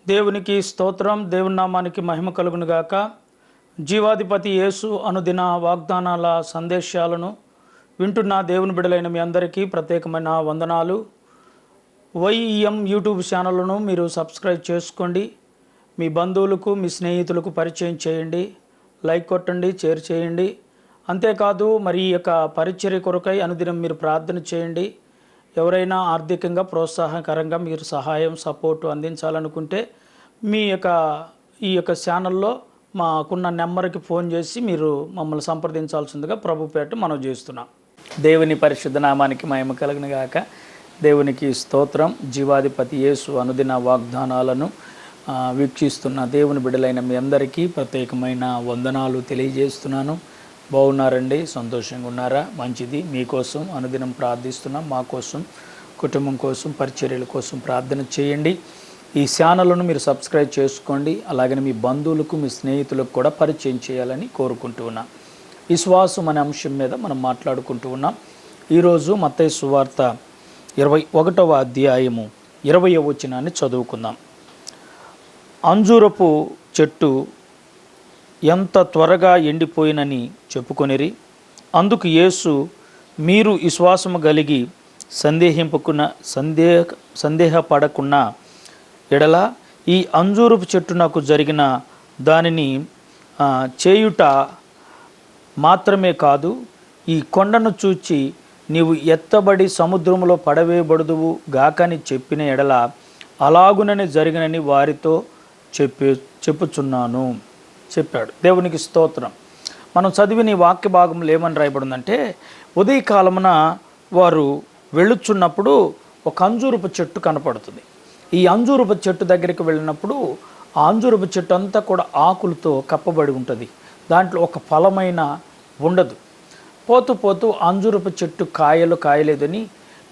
దేవునికి స్తోత్రం. దేవుని నామానికి మహిమ కలుగును గాక. జీవాధిపతి యేసు అనుదిన వాగ్దానాల సందేశాలను వింటున్న దేవుని బిడలైన మీ అందరికీ ప్రత్యేకమైన వందనాలు. వైఎం యూట్యూబ్ ఛానల్ను మీరు సబ్స్క్రైబ్ చేసుకోండి. మీ బంధువులకు మీ స్నేహితులకు పరిచయం చేయండి. లైక్ కొట్టండి, షేర్ చేయండి. అంతేకాదు మరి ఈ యొక్క పరిచర్య కొరకై అనుదినం మీరు ప్రార్థన చేయండి. ఎవరైనా ఆర్థికంగా ప్రోత్సాహకరంగా మీరు సహాయం సపోర్టు అందించాలనుకుంటే ఈ యొక్క ఛానల్లో మాకున్న నెంబర్కి ఫోన్ చేసి మీరు మమ్మల్ని సంప్రదించాల్సిందిగా ప్రభుపేట మనం చేస్తున్నాం. దేవుని పరిశుద్ధ నామానికి మహిమ కలుగును గాక. దేవునికి స్తోత్రం. జీవాధిపతి యేసు అనుదిన వాగ్దానాలను వీక్షిస్తున్న దేవుని బిడ్డలైన మీ అందరికీ ప్రత్యేకమైన వందనాలు తెలియజేస్తున్నాను. బాగున్నారండి? సంతోషంగా ఉన్నారా? మంచిది. మీకోసం అనుదినం ప్రార్థిస్తున్నాం. మా కోసం, కుటుంబం కోసం, పరిచర్యల కోసం ప్రార్థన చేయండి. ఈ ఛానల్ను మీరు సబ్స్క్రైబ్ చేసుకోండి. అలాగని మీ బంధువులకు, మీ స్నేహితులకు కూడా పరిచయం చేయాలని కోరుకుంటూ ఉన్నాం. విశ్వాసం అనే అంశం మీద మనం మాట్లాడుకుంటూ ఉన్నాం. ఈరోజు మత్తయి సువార్త 21వ అధ్యాయము 20వ వచనాన్ని చదువుకుందాం. అంజూరపు చెట్టు ఎంత త్వరగా ఎండిపోయినని చెప్పుకొనిరి. అందుకు యేసు, మీరు విశ్వాసము కలిగి సందేహపడకున్న ఎడల ఈ అంజూరపు చెట్టు నాకు జరిగిన దానిని చేయుట మాత్రమే కాదు, ఈ కొండను చూచి నీవు ఎత్తబడి సముద్రంలో పడవేయబడుదువు గాకని చెప్పిన ఎడల అలాగునని జరిగినని వారితో చెప్పుచున్నాను చెప్పాడు. దేవునికి స్తోత్రం. మనం చదివిన ఈ వాక్య భాగంలో ఏమని రాయబడిందంటే, ఉదయకాలమున వారు వెళ్ళుచున్నప్పుడు ఒక అంజూరపు చెట్టు కనపడుతుంది. ఈ అంజూరపు చెట్టు దగ్గరికి వెళ్ళినప్పుడు ఆ అంజూరపు చెట్టు అంతా కూడా ఆకులతో కప్పబడి ఉంటుంది. దాంట్లో ఒక ఫలమైన ఉండదు. పోతూ పోతూ అంజూరపు చెట్టు కాయలేదని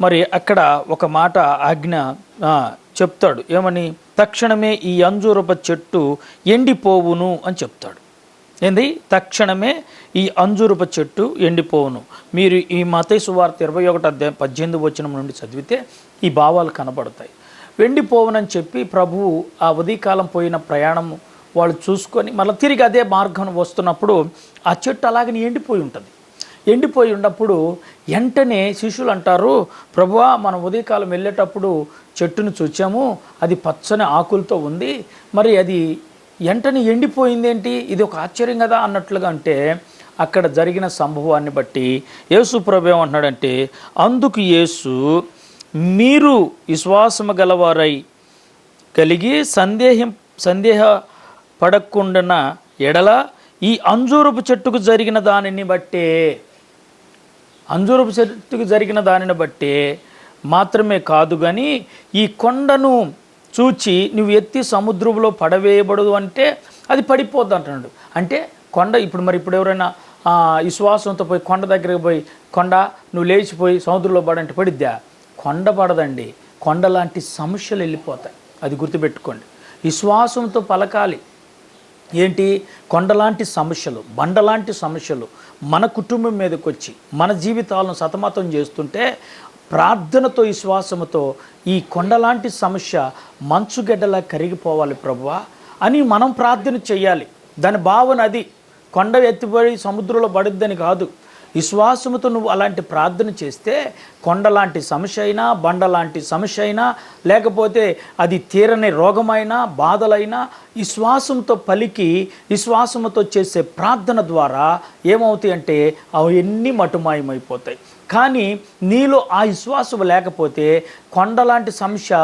మరి అక్కడ ఒక మాట ఆజ్ఞ చెప్తాడు. ఏమని? తక్షణమే ఈ అంజూరపు చెట్టు ఎండిపోవును అని చెప్తాడు. ఏంది? తక్షణమే ఈ అంజూరపు చెట్టు ఎండిపోవును. మీరు ఈ మత్తయి సువార్త 21వ అధ్యాయం 18వ వచనం నుండి చదివితే ఈ భావాలు కనబడతాయి. ఎండిపోవునని చెప్పి ప్రభువు ఆ ఉదయకాలం పోయిన ప్రయాణం వాళ్ళు చూసుకొని మళ్ళీ తిరిగి అదే మార్గం వస్తున్నప్పుడు ఆ చెట్టు అలాగని ఎండిపోయి ఉంటుంది. ఎండిపోయి ఉన్నప్పుడు వెంటనే శిష్యులు అంటారు, ప్రభువా, మనం ఉదయకాలం వెళ్ళేటప్పుడు చెట్టును చూచాము, అది పచ్చని ఆకులతో ఉంది, మరి అది వెంటనే ఎండిపోయింది ఏంటి? ఇది ఒక ఆశ్చర్యం కదా అన్నట్లుగా. అంటే అక్కడ జరిగిన సంభవాన్ని బట్టి యేసు ప్రభు ఏమంటున్నాడంటే, అందుకు యేసు, మీరు విశ్వాసము గలవారై కలిగి సందేహపడకుండా ఎడల ఈ అంజూరపు చెట్టుకు జరిగిన దానిని బట్టే, అంజూరపు చెట్టుకు జరిగిన దానిని బట్టే మాత్రమే కాదు కానీ ఈ కొండను చూచి నువ్వు ఎత్తి సముద్రంలో పడవేయబడదు అంటే అది పడిపోద్ది అంటున్నాడు. అంటే కొండ ఇప్పుడు ఎవరైనా విశ్వాసంతో పోయి కొండ దగ్గరికి పోయి, కొండ నువ్వు లేచిపోయి సముద్రంలో పడంటే పడిద్దా? కొండ పడదండి. కొండ లాంటి సమస్యలు వెళ్ళిపోతాయి. అది గుర్తుపెట్టుకోండి. విశ్వాసంతో పలకాలి. ఏంటి? కొండలాంటి సమస్యలు, బండలాంటి సమస్యలు మన కుటుంబం మీదకి వచ్చి మన జీవితాలను సతమతం చేస్తుంటే ప్రార్థనతో, విశ్వాసముతో ఈ కొండలాంటి సమస్య మంచుగడ్డలా కరిగిపోవాలి ప్రభువా అని మనం ప్రార్థన చేయాలి. దాని భావన అది. కొండ ఎత్తిపడి సముద్రంలో పడుద్దని కాదు. విశ్వాసముతో నువ్వు అలాంటి ప్రార్థన చేస్తే కొండలాంటి సమస్య అయినా, బండలాంటి సమస్య అయినా, లేకపోతే అది తీరని రోగమైనా, బాధలైనా విశ్వాసంతో పలికి విశ్వాసముతో చేసే ప్రార్థన ద్వారా ఏమవుతాయి అంటే అవన్నీ మటుమాయమైపోతాయి. కానీ నీలో ఆ విశ్వాసం లేకపోతే కొండలాంటి సమస్య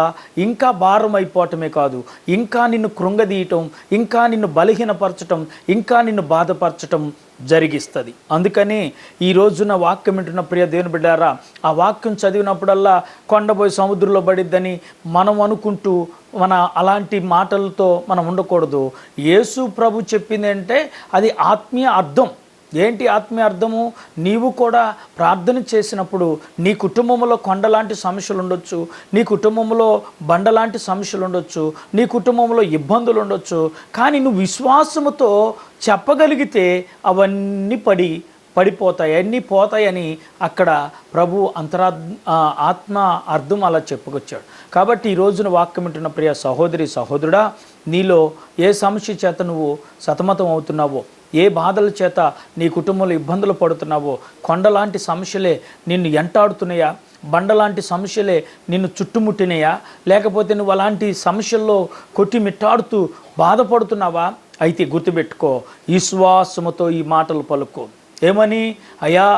ఇంకా భారం అయిపోవటమే కాదు, ఇంకా నిన్ను కృంగదీయటం, ఇంకా నిన్ను బలహీనపరచటం, ఇంకా నిన్ను బాధపరచటం జరిగిస్తుంది. అందుకని ఈ రోజున వాక్యం వింటున్న ప్రియ దేవుని బిడ్డారా, ఆ వాక్యం చదివినప్పుడల్లా కొండపోయి సముద్రంలో పడిద్దని మనం అనుకుంటూ అలాంటి మాటలతో మనం ఉండకూడదు. యేసు ప్రభు చెప్పింది అంటే అది ఆత్మీయ అర్థం. ఏంటి ఆత్మీయ అర్థము? నీవు కూడా ప్రార్థన చేసినప్పుడు నీ కుటుంబంలో కొండలాంటి సమస్యలు ఉండొచ్చు, నీ కుటుంబంలో బండలాంటి సమస్యలు ఉండొచ్చు, నీ కుటుంబంలో ఇబ్బందులు ఉండొచ్చు. కానీ నువ్వు విశ్వాసముతో చెప్పగలిగితే అవన్నీ పడిపోతాయి, అన్నీ పోతాయని అక్కడ ప్రభు ఆత్మ అర్థం అలా చెప్పుకొచ్చాడు. కాబట్టి ఈ రోజున వాక్యం వింటున్న ప్రియ సహోదరి సహోదరుడా, నీలో ఏ సమస్య చేత నువ్వు సతమతం అవుతున్నావో, ఏ బాధల చేత నీ కుటుంబంలో ఇబ్బందులు పడుతున్నావో, కొండలాంటి సమస్యలే నిన్ను ఎంటాడుతున్నాయా, బండలాంటి సమస్యలే నిన్ను చుట్టుముట్టినయా, లేకపోతే నువ్వు అలాంటి సమస్యల్లో కొట్టిమిట్టాడుతూ బాధపడుతున్నావా? అయితే గుర్తుపెట్టుకో, విశ్వాసముతో ఈ మాటలు పలుకో. ఏమని? అయ్యా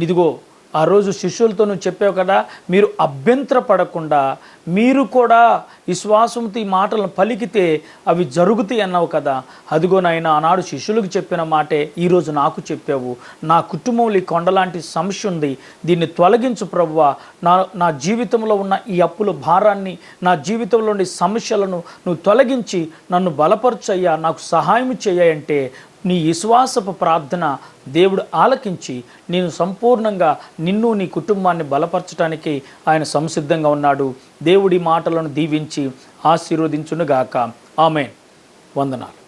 ఇదిగో ఆ రోజు శిష్యులతో నువ్వు చెప్పావు కదా, మీరు అభ్యంతర పడకుండా మీరు కూడా విశ్వాసంతో ఈ మాటలను పలికితే అవి జరుగుతాయి అన్నావు కదా. అదిగో నాయనా, ఆనాడు శిష్యులకు చెప్పిన మాటే ఈరోజు నాకు చెప్పావు. నా కుటుంబంలో ఈ కొండలాంటి సమస్య ఉంది, దీన్ని తొలగించు ప్రభువా. నా జీవితంలో ఉన్న ఈ అప్పుల భారాన్ని, నా జీవితంలో ఉండే సమస్యలను నువ్వు తొలగించి నన్ను బలపరచయ్యా, నాకు సహాయం చేయంటే నీ విశ్వాసపు ప్రార్థన దేవుడు ఆలకించి నేను సంపూర్ణంగా నిన్ను నీ కుటుంబాన్ని బలపరచడానికి ఆయన సంసిద్ధంగా ఉన్నాడు. దేవుడి మాటలను దీవించి ఆశీర్వదించునుగాక. ఆమేన్. వందనాలు.